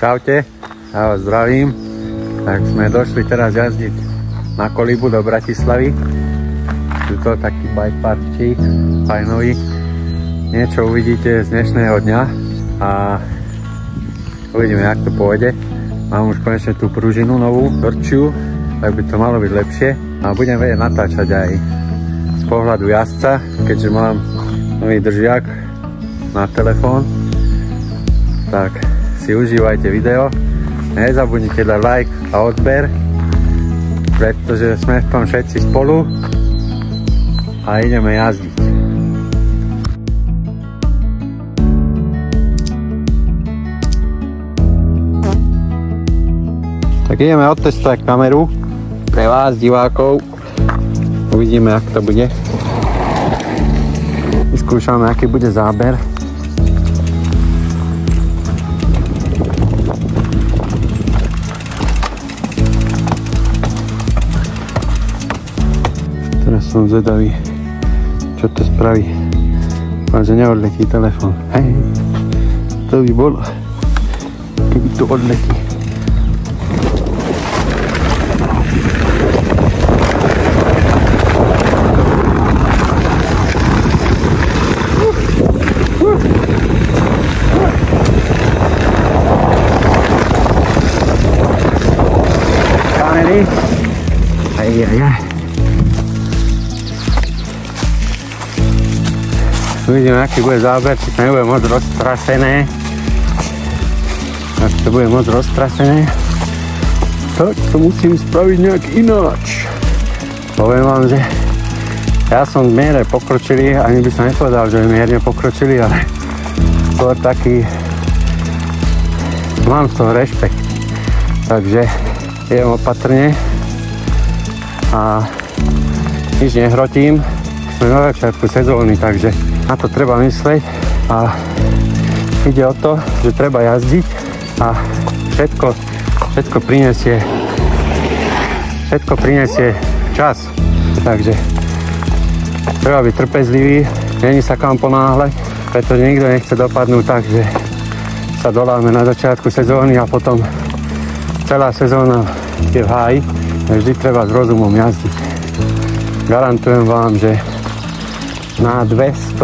Čaute, ja vás zdravím. Tak sme došli teraz jazdiť na Kolibu do Bratislavy. Je to taký bike parkčík, fajnový. Niečo uvidíte z dnešného dňa a uvidíme, jak to pôjde. Mám už konečne tú pružinu novú, tvrdšiu, tak by to malo byť lepšie. A budem vedieť natáčať aj z pohľadu jazdca, keďže mám nový držiak na telefón. Tak si užívajte video. Nezabudnite dať like a odber, pretože sme v tom všetci spolu a ideme jazdiť. Tak ideme odtestovať kameru pre vás, divákov. Uvidíme, jak to bude. Vyskúšame, aký bude záber. Teraz som zvedavý, čo to spraví. Dúfam, že neodletí telefón. Hej, to by bolo, keby to odletí. Kamery. Ajajaj. Uvidíme, aký bude záber, či to nebude moc roztrasené. Ak to bude moc roztrasené, tak to musím spraviť nejak ináč. Poviem vám, že ja som mierne pokročilý, ani by som nepovedal, že mierne pokročilý, ale skôr taký, mám z toho rešpekt. Takže idem opatrne a nič nehrotím. Sme na začiatku sezóny, takže na to treba mysleť a ide o to, že treba jazdiť a všetko prinesie čas. Takže treba byť trpezlivý, není sa kam ponáhľať, pretože nikto nechce dopadnúť tak, že sa doláme na začiatku sezóny a potom celá sezóna je v háji. Vždy treba s rozumom jazdiť. Garantujem vám, že na 200%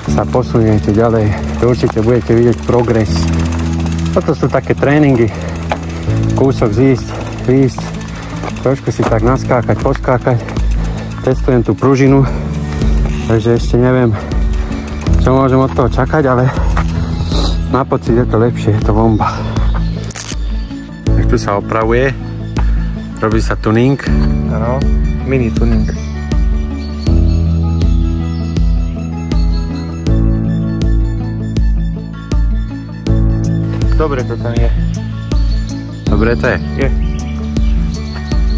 sa posuniete ďalej. Určite budete vidieť progres. Toto sú také tréningy. Kúsok zísť, trošku si tak naskákať, poskákať. Testujem tú pružinu, takže ešte neviem, čo môžem od toho čakať, ale na pocit je to lepšie, je to bomba. Tak tu sa opravuje, robí sa tuning. Áno, mini tuning. Dobre to tam je. Dobre to je? Je.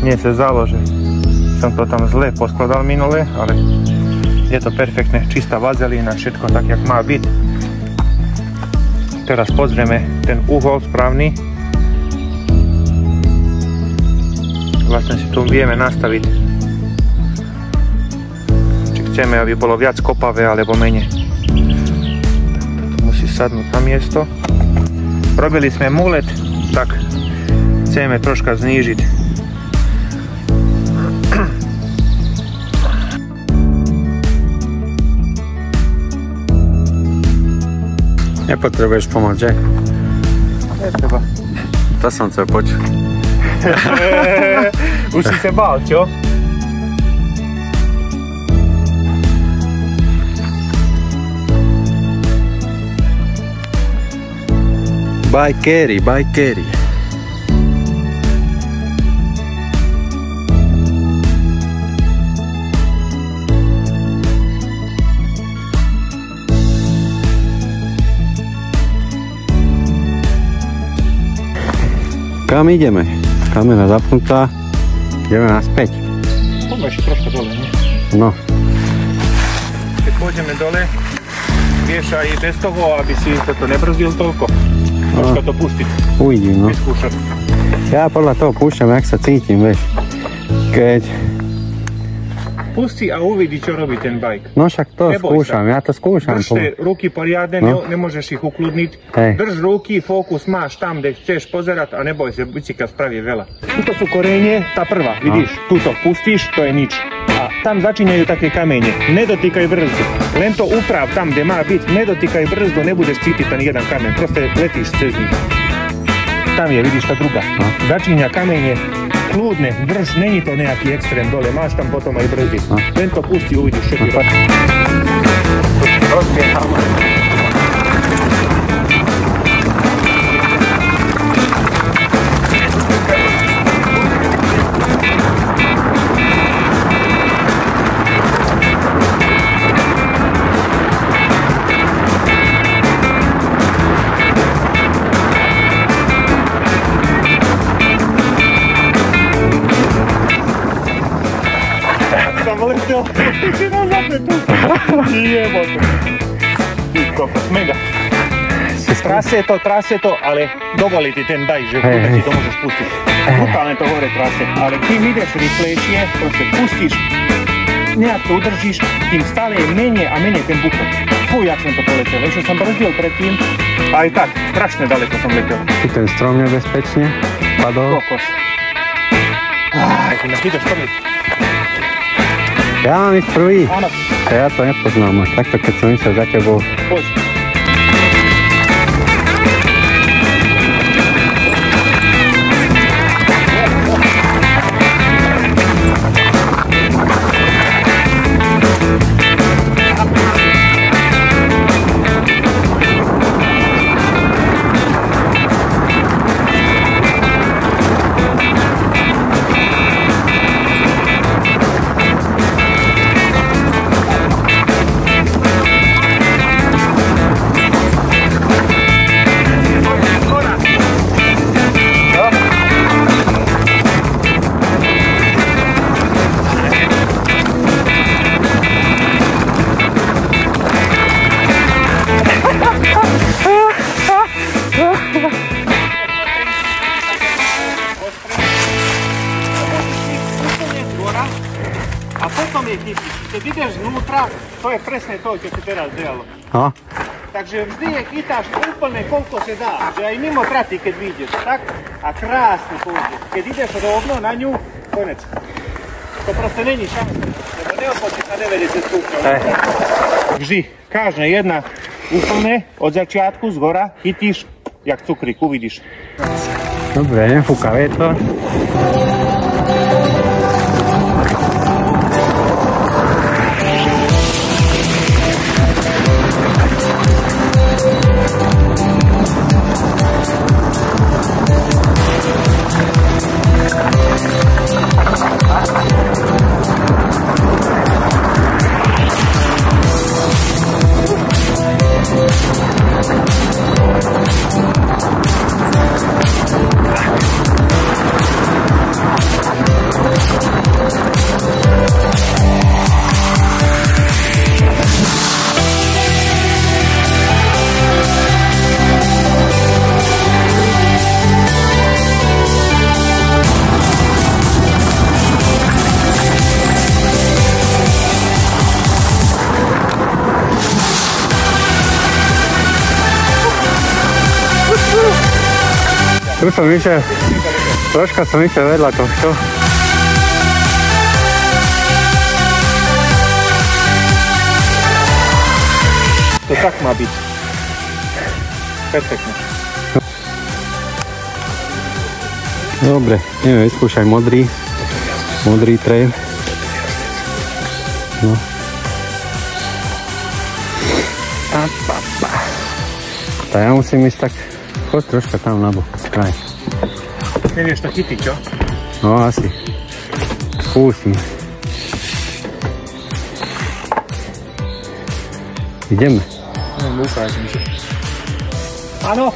Mne sa zdalo, že som to tam zle poskladal minule, ale je to perfektné, čistá vazelína, všetko tak, jak má byť. Teraz pozrieme ten uhol správny. Vlastne si tu vieme nastaviť, či chceme, aby bolo viac kopavé alebo menej. Tak to musí sadnúť na miesto. Robili sme mulet, tak chceme troška znížiť. Nepotrebuješ pomoc, že? Netreba. To som chcel počuť. Už si sa bál, čo? Bajkéri. Kam ideme? Kamera zapnutá. Ideme naspäť. Poďme ešte troška dole, nie? No. Keď pôjdeme dole, vieš aj bez toho, aby si toto nebrzdil toľko. Troška to pustiť. Uvidím, no. Vyskúšať. Ja podľa toho púšťam, jak sa cítim, vieš. Keď pusti a uvidí, čo robí ten bajk. No však to skúšam, ja to skúšam. Držte ruky poriadne, nemôžeš ich ukludniť. Drž ruky, fokus máš tam, kde chceš pozerať a neboj sa, bicykel spraví veľa. Tuto sú korene, tá prvá, vidíš, tuto pustíš, to je nič. A tam začínajú také kamene, nedotýkaj brzdu. Len to uprav tam, kde má byť, nedotýkaj brzdu, nebudeš cítiť ten jeden kameň, proste letíš cez nich. Tam je, vidíš, tá druhá. Začína kamene, kľudne, drž, není to nejaký extrém dole, máš tam potom aj brzdy. Len to pustí, uvidíš, čo ti robí. Rozbieham. Jebo to. Ty kokos, mega. Trasie to, ale dovolí ti ten bajk, že si to môžeš pustiť. Brutálne to hore trasie, ale kým ideš rýchlejšie, proste pustíš, nejak to udržíš, tým stále je menej a menej ten búchod. Fuj, jak som to poletel, ešte som brzdil predtým, aj tak, strašne daleko som letel. Tu ten strom nebezpečne padol. Kokos. Ideš prvý. Ja mám ísť prvý. Áno. Ja to nepoznám, takto keď som išiel za tebou. Poď. A potom je chytíš. Keď ideš znútra, to je presne to, čo si teraz dialo. No. Takže vždy je chytáš úplne koľko sa dá, že aj mimo traty, keď vyjdeš, tak? A krásne pôjde. Keď ideš rovno na ňu, konec. To proste není šanca, lebo neopočíš na 90 stupňov. Vždy, každá jedna úplne od začiatku z hora chytíš, jak cukrík, uvidíš. Dobre, nefúka vietor. Tu som išiel, troška som išiel vedľa tohto. To tak má byť. Perfektne. Dobre, ideme vyskúšať modrý trail. No. Tak ja musím ísť tak, choď troška tam na bok, kraj. Nevieš to chytiť, čo? No asi. Skúsim. Ideme. Ukážem, že... Áno.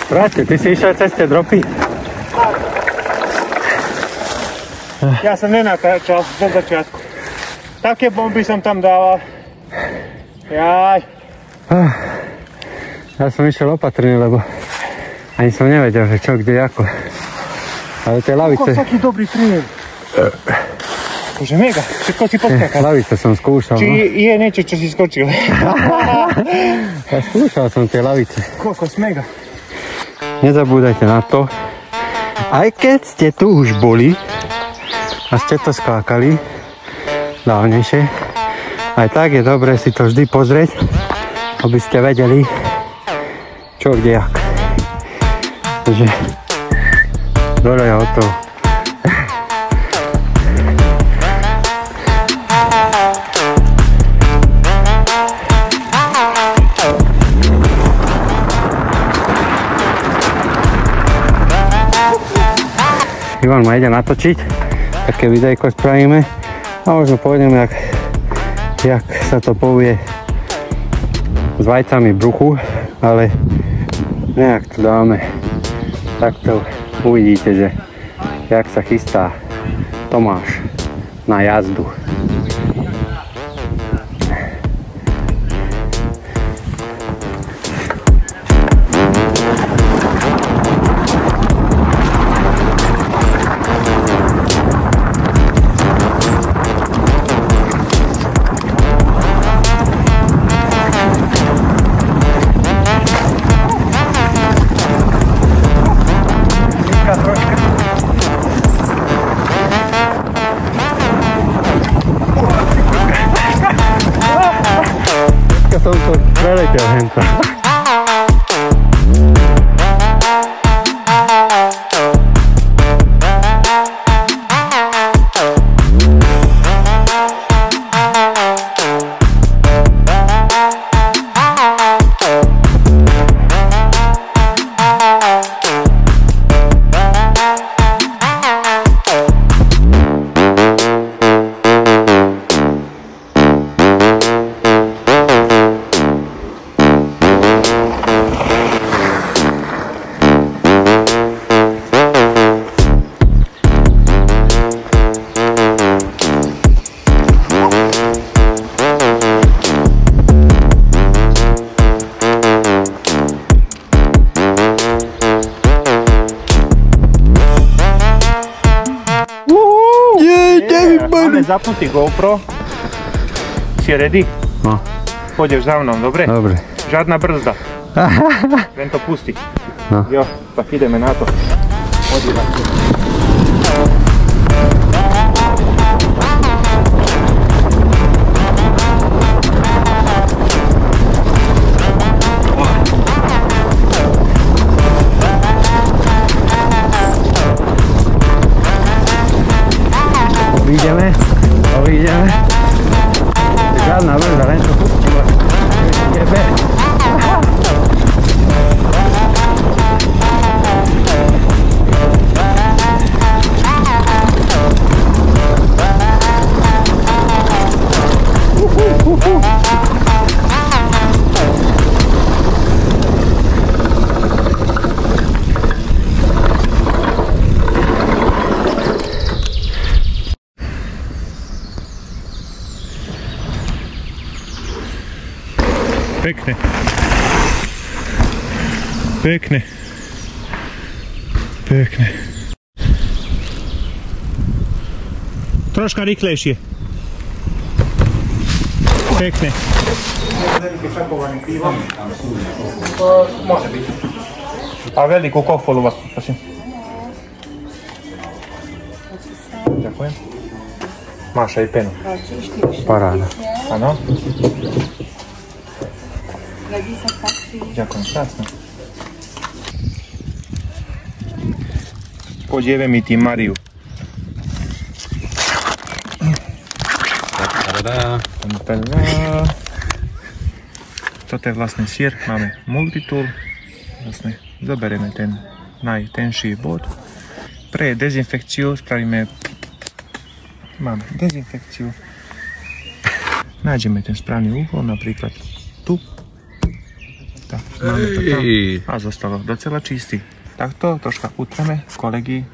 Braťo, ty si išiel cez tie dropy? Ja som nenatáčal do začiatku. Také bomby som tam dával. Jaj. Ja som išiel opatrne, lebo ani som nevedel, že čo, kde, ako. Ale tie lavice... Taký dobrý tréning. Bože, mega. Všetko si podskakal. Lavice som skúšal, Či je niečo, čo si skočil? Ja skúšal som tie lavice. Kokos, mega. Nezabúdajte na to, aj keď ste tu už boli a ste to skákali dávnejšie, aj tak je dobré si to vždy pozrieť, aby ste vedeli, čo, kde, jak. Takže dole je hotovo. Ivan ma ide natočiť, také videjko spravíme a možno pôjdeme, jak sa to povie, s vajcami v bruchu, ale nejak to dáme. Takto uvidíte, že jak sa chystá Tomáš na jazdu. Som to preletel hento. Máme zapnutý GoPro. Si ready? No. Pôjdeš za mnou, dobre? Dobre. Žiadna brzda. Len to pusti. No. Jo, tak ideme na to. Odívať. Ideme. Žiadna brzda, len to pustilo. Jebe. Pekne. Pekne. Pekne. Troška rýchlejšie. Pekne. Môže byť. A veľkú kofolu vás poprosím. Ďakujem. Máš aj penu. Paráda. Áno. Ďakujem, krásne. Podieve mi tým Mariu. Toto je vlastne sír, máme multitool. Vlastne zoberieme ten najtenší bod. Pre dezinfekciu spravíme... Máme dezinfekciu. Nájdeme ten správny úhol, napríklad tu. Tak, máme to tam. A zostalo docela čistý. Takto troška utreme kolegy.